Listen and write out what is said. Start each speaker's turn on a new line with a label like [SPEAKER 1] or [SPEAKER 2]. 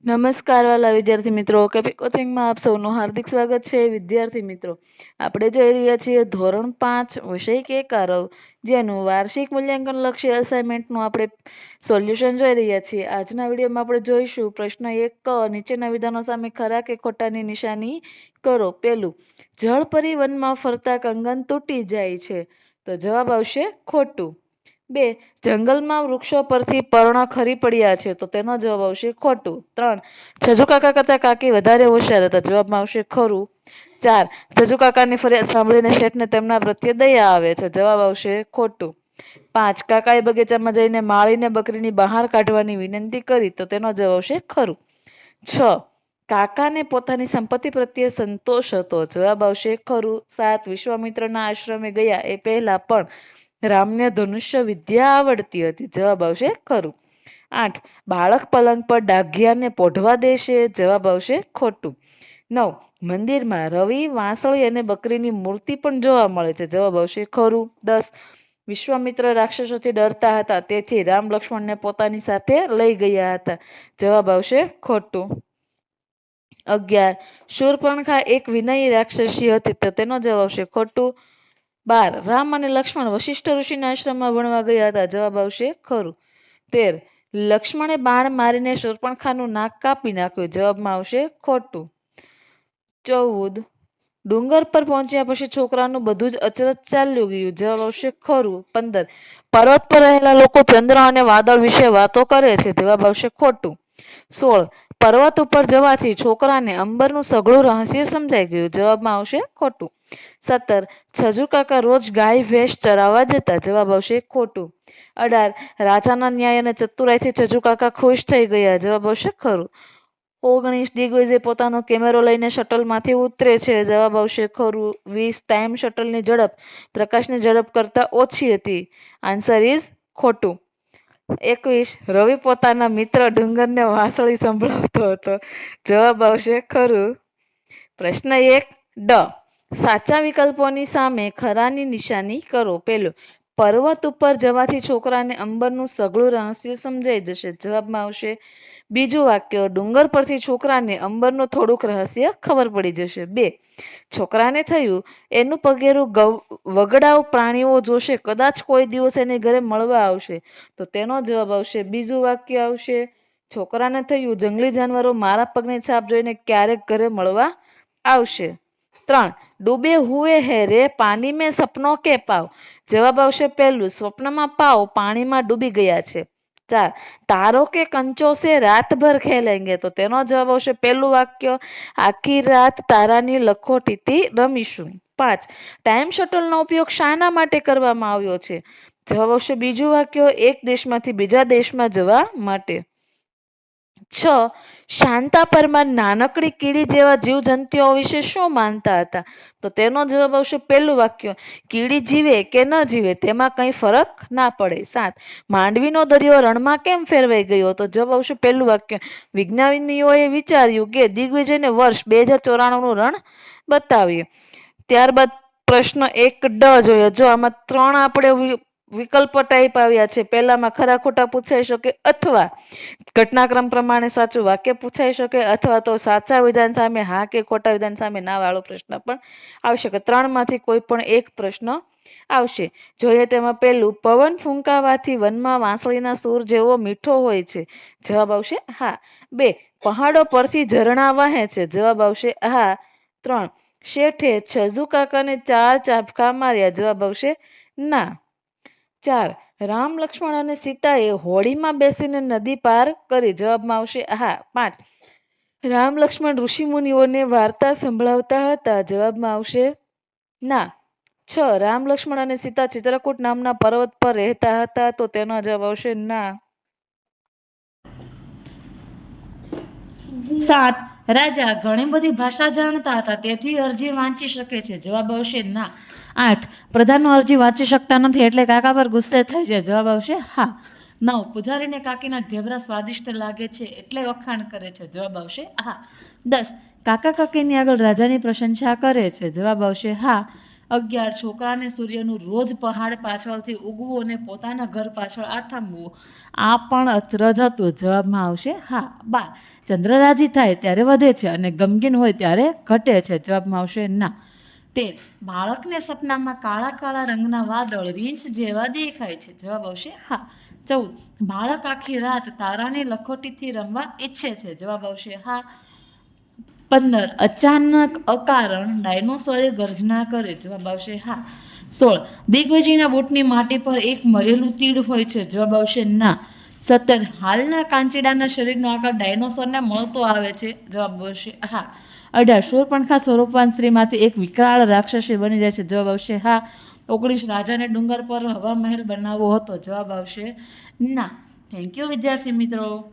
[SPEAKER 1] નમસ્કાર વાલા વિદ્યાર્થી મિત્રો, કેપી કોચિંગમાં આપ સૌનું હાર્દિક સ્વાગત છે. વિદ્યાર્થી મિત્રો, આપણે જોઈ રહ્યા છીએ ધોરણ 5 વિષય કે કારવ, જેનું વાર્ષિક મૂલ્યાંકન લક્ષી અસાઇનમેન્ટનું આપણે સોલ્યુશન જોઈ રહ્યા છીએ. આજના વિડીયોમાં આપણે જોઈશું પ્રશ્ન 1 ક નીચેના વિધાનો સામે ખરા કે ખોટાની નિશાની કરો. પહેલું, જળપરી વનમાં ફરતા કંગન તૂટી જાય છે, તો જવાબ આવશે ખોટું. 2, જંગલમાં વૃક્ષો પરથી પર્ણ ખરી પડ્યા છે, તો તેનો જવાબ આવશે ખોટું. 3, છજુ કાકા કરતા કાકી વધારે હોશિયાર હતા, જવાબમાં આવશે ખરું. 4, છજુ કાકાની ફરિયાદ સાંભળીને શેઠને તેમના પ્રત્યે દયા આવે છે, જવાબ આવશે ખોટું. 5, કાકાએ બગીચામાં જઈને માળીને બકરીની બહાર કાઢવાની વિનંતી કરી, તો તેનો જવાબ આવશે ખરું. 6, કાકાને પોતાની સંપત્તિ પ્રત્યે સંતોષ હતો, જવાબ આવશે ખરું. 7, વિશ્વામિત્રના આશ્રમે ગયા એ પહેલા પણ રામને ધનુષ્ય વિદ્યા આવડતી હતી, જવાબ આવશે ખરું. 8, બાળક પલંગ પર ડાઘિયાને પોઢવા દેશે, જવાબ આવશે ખોટું. 9, મંદિરમાં રવિ, વાંસળી અને બકરીની મૂર્તિ પણ જોવા મળે છે, જવાબ આવશે ખરું. 10, વિશ્વામિત્ર રાક્ષસોથી ડરતા હતા, તેથી રામ લક્ષ્મણને પોતાની સાથે લઈ ગયા હતા, જવાબ આવશે ખોટું. 11, શૂર્પણખા એક વિનયી રાક્ષસી હતી, તો તેનો જવાબ આવશે ખોટું. 12, રામ અને લક્ષ્મણ વશિષ્ઠ ઋષિના આશ્રમમાં ભણવા ગયા હતા, જવાબ આવશે ખરું. 13, લક્ષ્મણે બાણ મારીને શૂર્પણખાનું નાક કાપી નાખ્યું, જવાબમાં આવશે ખોટું. 14, ડુંગર પર પહોંચ્યા પછી છોકરાનું બધું જ અચરજ ચાલ્યું ગયું, જવાબ આવશે ખરું. 15, પર્વત પર રહેલા લોકો ચંદ્ર અને વાદળ વિશે વાતો કરે છે, જવાબ આવશે ખોટું. 16, પર્વત ઉપર જવાથી છોકરાને અંબરનું સઘળું રહસ્ય સમજાઈ ગયું, જવાબમાં આવશે ખોટું. 17, છજુ કાકા રોજ ગાય ભેંસ ચરાવવા જતા, જવાબ આવશે ખોટું. 18, રાજાના ન્યાય અને ચતુરાઈથી છજુ કાકા ખુશ થઈ ગયા, જવાબ આવશે ખરું. 19, દિગ્વિજય પોતાનો કેમેરો લઈને શટલમાંથી ઉતરે છે, જવાબ આવશે ખરું. 20, ટાઈમ શટલની ઝડપ પ્રકાશની ઝડપ કરતા ઓછી હતી, આન્સર ઇઝ ખોટું. 21, રવિ પોતાના મિત્ર ડુંગરને વાંસળી સંભળાવતો હતો, જવાબ આવશે ખરું. પ્રશ્ન 1 ડ, સાચા વિકલ્પોની સામે ખરાની નિશાની કરો. પહેલું, પર્વત ઉપર જવાથી છોકરાને અંબરનું સઘળું રહસ્ય સમજાઈ જશે, જવાબમાં આવશે. બીજું વાક્ય, ડુંગર પરથી છોકરાને અંબરનું થોડુંક રહસ્ય ખબર પડી જશે. 2, છોકરાને થયું એનું પગેરું વગડાવ પ્રાણીઓ જોશે, કદાચ કોઈ દિવસ એની ઘરે મળવા આવશે, તો તેનો જવાબ આવશે. બીજું વાક્ય આવશે, છોકરાને થયું જંગલી જાનવરો મારા પગની છાપ જોઈને ક્યારેક ઘરે મળવા આવશે. 3, ડૂબે હુએ હે રે પાણી મેં સપનો કે પાવ, જવાબ આવશે પહેલું, સ્વપ્નમાં પાવ પાણીમાં ડૂબી ગયા છે. 4, તારો કે કંચો સે રાત ભર ખેલેંગે, તો તેનો જવાબ આવશે પહેલું વાક્ય, આખી રાત તારાની લખોટીથી રમીશું. 5, ટાઈમ શટલનો ઉપયોગ શાના માટે કરવામાં આવ્યો છે, જવાબ આવશે બીજું વાક્ય, એક દેશમાંથી બીજા દેશમાં જવા માટે. 6, શાંતા પરમાર નાનકડી કીડી જેવા જીવજંતુઓ વિશે શું માનતા હતા, તો તેનો જવાબ આવશે પહેલું વાક્ય, કીડી જીવે કે ન જીવે તેમાં કંઈ ફરક ના પડે. 7, માંડવીનો દરિયો રણમાં કેમ ફેરવાઈ ગયો, તો જવાબ આવશે પહેલું વાક્ય, વિજ્ઞાનીઓએ વિચાર્યું કે દિગ્વિજયને વર્ષ 2094નું રણ બતાવીએ. ત્યારબાદ પ્રશ્ન 1 ડ જોઈએ. જો આમાં 3 આપણે વિકલ્પ ટાઈપ આવ્યા છે. પહેલામાં ખરા ખોટા પૂછાઈ શકે, અથવા ઘટનાક્રમ પ્રમાણે સાચું વાક્ય પૂછાઈ શકે, અથવા તો સાચા વિધાન સામે હા કે ખોટા વિધાન સામે ના વાળો પ્રશ્ન પણ આવી શકે. 3 માંથી કોઈ પણ એક પ્રશ્ન આવશે. જોઈએ તેમાં પહેલું, પવન ફૂંકાવાથી વનમાં વાંસળીના સૂર જેવો મીઠો હોય છે, જવાબ આવશે હા. 2, પહાડો પરથી ઝરણા વહે છે, જવાબ આવશે હા. 3, શેઠે છજુ કાકાને 4 ચાબખા માર્યા, જવાબ આવશે ના. 4, રામ લક્ષ્મણ અને સીતાએ હોડીમાં બેસીને નદી પાર કરી, જવાબમાં આવશે હા. 5, રામ લક્ષ્મણ ઋષિ મુનિઓને વાર્તા સંભળાવતા હતા, જવાબમાં આવશે ના. 6, રામ લક્ષ્મણ અને સીતા ચિત્રકૂટ નામના પર્વત પર રહેતા હતા, તો તેનો જવાબ આવશે ના. 7, રાજા ઘણી બધી ભાષા જાણતા હતા, તેથી અરજી વાંચી શકે છે, જવાબ આવશે ના. 8, પ્રધાનો અરજી વાંચી શકતા નથી એટલે કાકા પર ગુસ્સે થાય છે, જવાબ આવશે હા. 9, પૂજારીને કાકીના ઢેબરા સ્વાદિષ્ટ લાગે છે એટલે વખાણ કરે છે, જવાબ આવશે હા. 10, કાકા કાકીની આગળ રાજાની પ્રશંસા કરે છે, જવાબ આવશે હા. 11 છોકરાને સૂર્યનું રોજ પહાડ પાછળથી ઉગવું અને પોતાના ઘર પાછળ આથમવું. આ પણ અચરજ હતું. જવાબમાં આવશે હા. 12 ચંદ્ર રાજી થાય ત્યારે વધે છે અને ગમગીન હોય ત્યારે ઘટે છે. જવાબમાં આવશે ના. 13 બાળકને સપનામાં કાળા કાળા રંગના વાદળ રીંછ જેવા દેખાય છે. જવાબ આવશે હા. 14 બાળક આખી રાત તારાની લખોટીથી રમવા ઈચ્છે છે. જવાબ આવશે હા. 15 અચાનક અકારણ ડાયનોસોરે ગર્જના કરે. જવાબ આવશે હા. 16 દિગ્વિજયના બૂટની માટી પર એક મરેલું તીડ હોય છે. જવાબ આવશે ના. 17 હાલના કાંચીડાના શરીરનો આકાર ડાયનોસોરને મળતો આવે છે. જવાબ આવશે હા. 18 શૂર્પણખા સ્વરૂપવાન સ્ત્રીમાંથી એક વિકરાળ રાક્ષસી બની જાય છે. જવાબ આવશે હા. 19 રાજાને ડુંગર પર હવા મહેલ બનાવવો હતો. જવાબ આવશે ના. થેન્ક યુ વિદ્યાર્થી મિત્રો.